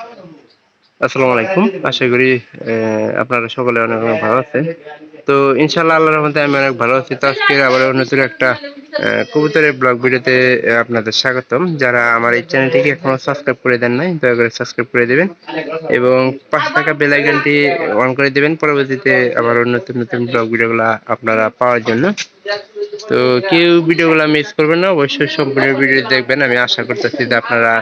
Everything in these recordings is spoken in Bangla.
আসসালামু আলাইকুম। আশা করি আপনারা সকলে অনেক অনেক ভালো আছেন। তো ইনশাআল্লাহ আল্লাহর রহমতে আমি অনেক ভালো আছি। তো আজকে আবার নতুন একটা কবুতরের ব্লগ ভিডিওতে আপনাদের স্বাগতম। যারা আমার এই চ্যানেলটিকে এখনো সাবস্ক্রাইব করে দেন নাই, দয়া করে সাবস্ক্রাইব করে দিবেন এবং পাশে থাকা বেল আইকনটি অন করে দিবেন পরবর্তীতে আবার নতুন নতুন ব্লগ ভিডিওগুলো আপনারা পাওয়ার জন্য। তো কেউ ভিডিওগুলো মিস করবেন না, অবশ্যই সম্পূর্ণ ভিডিও দেখবেন। আমি আশা করতেছি যে আপনারা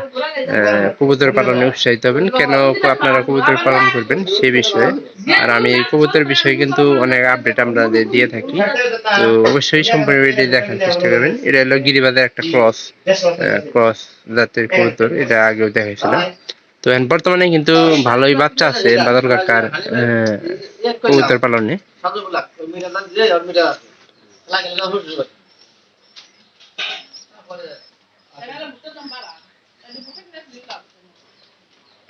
কবুতর পালনে উৎসাহিত হবেন, কেন আপনারা কবুতর পালন করবেন সেই বিষয়ে। আর আমি কবুতর বিষয়ে কিন্তু অনেক আপডেট আমরা দিয়ে থাকি, তো অবশ্যই সম্পূর্ণ ভিডিও দেখার চেষ্টা করবেন। এটা হলো গিরিবাজের একটা ক্রস ক্রস জাতের কবুতর, এটা আগেও দেখাইছিলাম। তো বর্তমানে কিন্তু ভালোই বাচ্চা আছে বাদল কাকার কবুতর পালনে।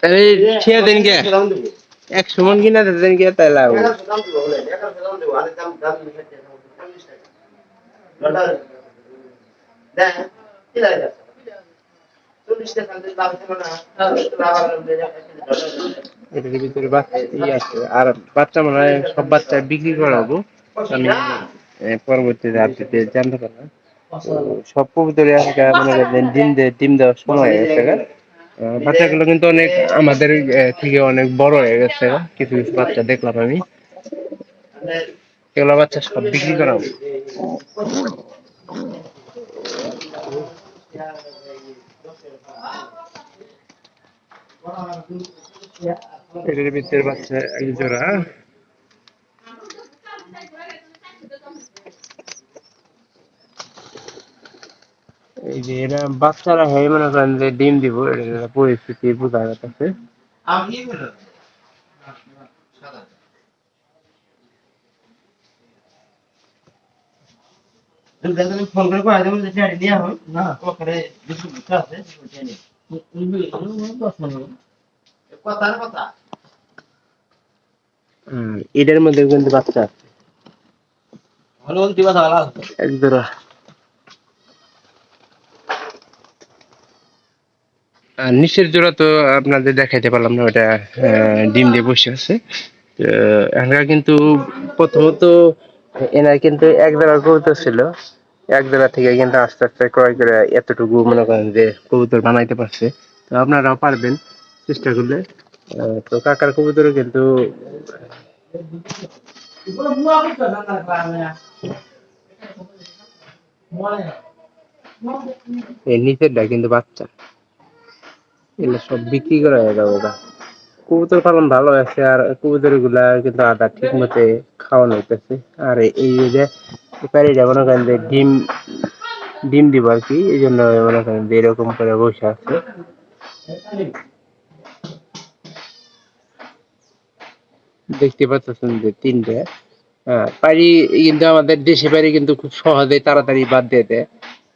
তাহলে ছিয়া দেন কে 100 মন কিনা দেন কে তাই লাভ। এটার ভিতরে বাচ্চা আছে, আর বাচ্চা মনে হয় সব বাচ্চা বিক্রি করাবো। আমি পরবর্তীতে আপডেটে জানতে পারলাম। তো সব কবুতরে আজকে মনে করেন ডিম দেওয়ার সময় হয়ে গেছে। বাচ্চাগুলো কিন্তু অনেক আমাদের থেকে অনেক বড় হয়ে গেছে। কিছু কিছু বাচ্চা দেখলাম আমি, এগুলো বাচ্চা সব বিক্রি করাবো। এটার ভিতরে বাচ্চা এক জোড়া। এই যে এরা বাচ্চারা হয়ে মনে করেন যে ডিম দিব, এটা পরিস্থিতি বোঝা যাচ্ছে। ফোন করে কয়ে দেবো যে ড্যাডি নিয়ে হই না ওখানে কিছু বুঝতে আছে কথার কথা। এটার মধ্যে কিন্তু বাচ্চা আছে এক জোড়া। আর নিচের জোড়া তো আপনাদের দেখাইতে পারলাম না, ওটা ডিম দিয়ে বসে আছে। এখানকার কিন্তু প্রথমত এনার কিন্তু এক জোড়া কবুতর ছিল, এক জোড়া থেকে কিন্তু আস্তে আস্তে ক্রয় করে এতটুকু মনে করেন যে কবুতর বানাইতে পারছে। তো আপনারাও পারবেন চেষ্টা করলে। তো কাকার কবুতরও কিন্তু এই নিচেরটা কিন্তু বাচ্চা, এগুলো সব বিক্রি করা হয়ে যাবে। কবুতর পালন ভালো আছে, আর কবুতর গুলা কিন্তু আদা ঠিক মতো খাওয়ানো হইতেছে। আর এই যে ব্যাপারীরা মনে করেন যে ডিম ডিম দিব আর কি, এই জন্য মনে করেন যে এরকম করে বসে আছে। দেখতে পাচ্ছেন যে তিনটে পারি কিন্তু আমাদের দেশে পারি কিন্তু খুব সহজেই তাড়াতাড়ি বাদ দিয়ে দেয়।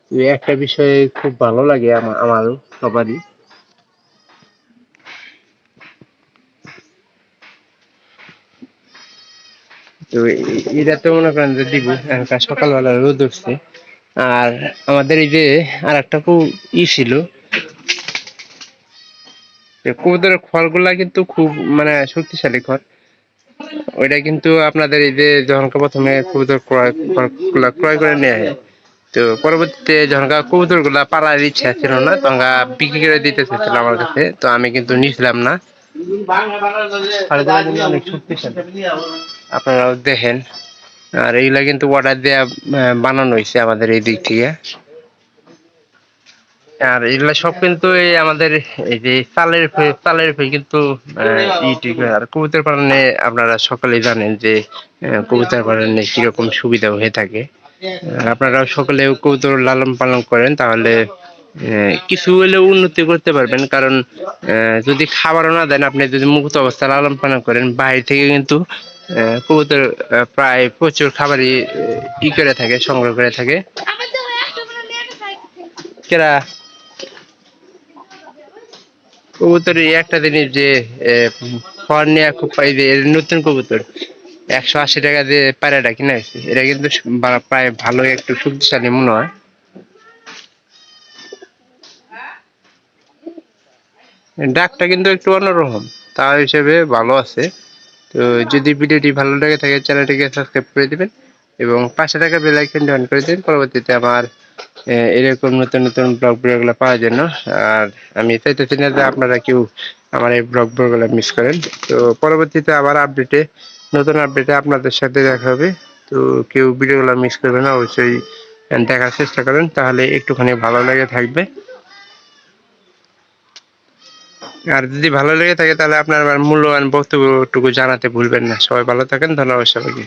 তো একটা বিষয় খুব ভালো লাগে আমারও সবারই। তো এটা তো মনে করেন যে দিব সকালবেলা রোদ উঠছে। আর আমাদের এই যে আর একটা খুব ছিল, কবুতরের খড়গুলা কিন্তু খুব মানে শক্তিশালী খড়। ওইটা কিন্তু আপনাদের এই যে যখন প্রথমে কবুতর ক্রয় করে নেওয়া হয়, তো পরবর্তীতে যখন কবুতর গুলা পালার ইচ্ছা ছিল না তখন বিক্রি করে দিতে চাইছিল আমার কাছে, তো আমি কিন্তু নিছিলাম না। অনেক শক্তিশালী, আপনারাও দেখেন। আর এইগুলা কিন্তু অর্ডার দেওয়া বানানো হয়েছে আমাদের এই দিক থেকে। আর এগুলা সব কিন্তু এই আমাদের এই যে চালের কিন্তু আর কবুতর পালনে আপনারা সকলেই জানেন যে কবুতর পালনে কিরকম সুবিধা হয়ে থাকে। আপনারাও সকলে কবুতর লালন পালন করেন, তাহলে কিছু হলেও উন্নতি করতে পারবেন। কারণ যদি খাবারও না দেন, আপনি যদি মুক্ত অবস্থা লালন পালন করেন, বাইরে থেকে কিন্তু কবুতর প্রায় প্রচুর খাবারই করে থাকে, সংগ্রহ করে থাকে। কেরা কবুতর একটা জিনিস যে ফল নেওয়া খুব পাই, যে নতুন কবুতর 180 টাকা দিয়ে পায়রাটা কিনে আসছে, এটা কিন্তু প্রায় ভালো একটু শক্তিশালী মনে হয়। ডাকটা কিন্তু একটু অন্যরকম, তা হিসেবে ভালো আছে। তো যদি ভিডিওটি ভালো লেগে থাকে চ্যানেলটিকে সাবস্ক্রাইব করে দিবেন এবং পাশে থাকা বেল আইকনটি অন করে দিন পরবর্তীতে আমার এরকম নতুন নতুন ব্লগ ভিডিওগুলো পাওয়ার জন্য। আর আমি চাইতেছি না যে আপনারা কেউ আমার এই ব্লগ ভিডিওগুলো মিস করেন। তো পরবর্তীতে আবার নতুন আপডেটে আপনাদের সাথে দেখা হবে। তো কেউ ভিডিওগুলো মিস করবেন না, অবশ্যই দেখার চেষ্টা করেন, তাহলে একটুখানি ভালো লেগে থাকবে। আর যদি ভালো লেগে থাকে তাহলে আপনার মূল্যবান বক্তব্যটুকু জানাতে ভুলবেন না। সবাই ভালো থাকেন, ধন্যবাদ সবাইকে।